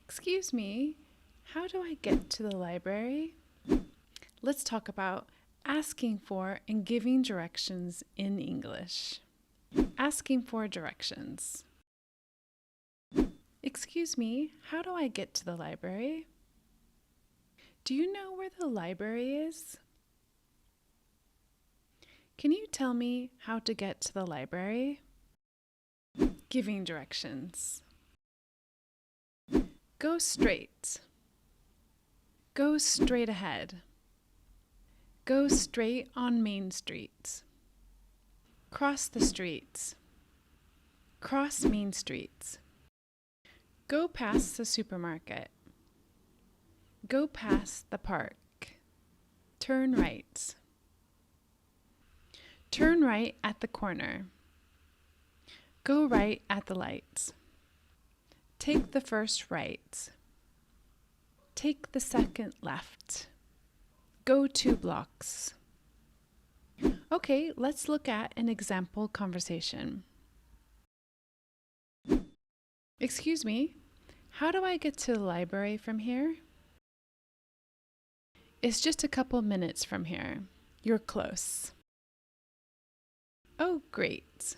Excuse me, how do I get to the library? Let's talk about asking for and giving directions in English. Asking for directions. Excuse me, how do I get to the library? Do you know where the library is? Can you tell me how to get to the library? Giving directions. Go straight. Go straight ahead. Go straight on Main Street. Cross the streets. Cross Main Street. Go past the supermarket. Go past the park. Turn right. Turn right at the corner. Go right at the lights. Take the first right. Take the second left. Go 2 blocks. Okay, let's look at an example conversation. Excuse me, how do I get to the library from here? It's just a couple minutes from here. You're close. Oh, great.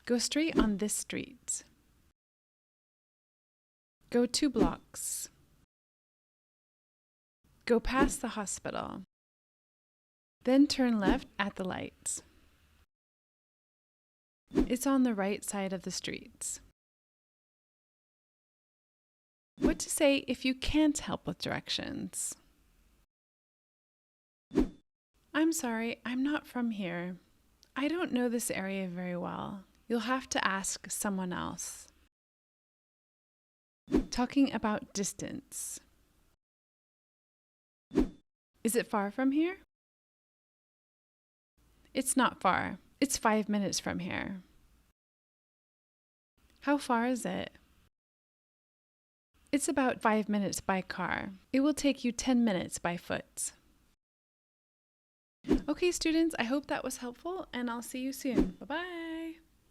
Go straight on this street. Go 2 blocks. Go past the hospital. Then turn left at the lights. It's on the right side of the street. What to say if you can't help with directions? I'm sorry, I'm not from here. I don't know this area very well. You'll have to ask someone else. Talking about distance. Is it far from here? It's not far. It's 5 minutes from here. How far is it? It's about 5 minutes by car. It will take you 10 minutes by foot. Okay, students, I hope that was helpful, and I'll see you soon. Bye-bye.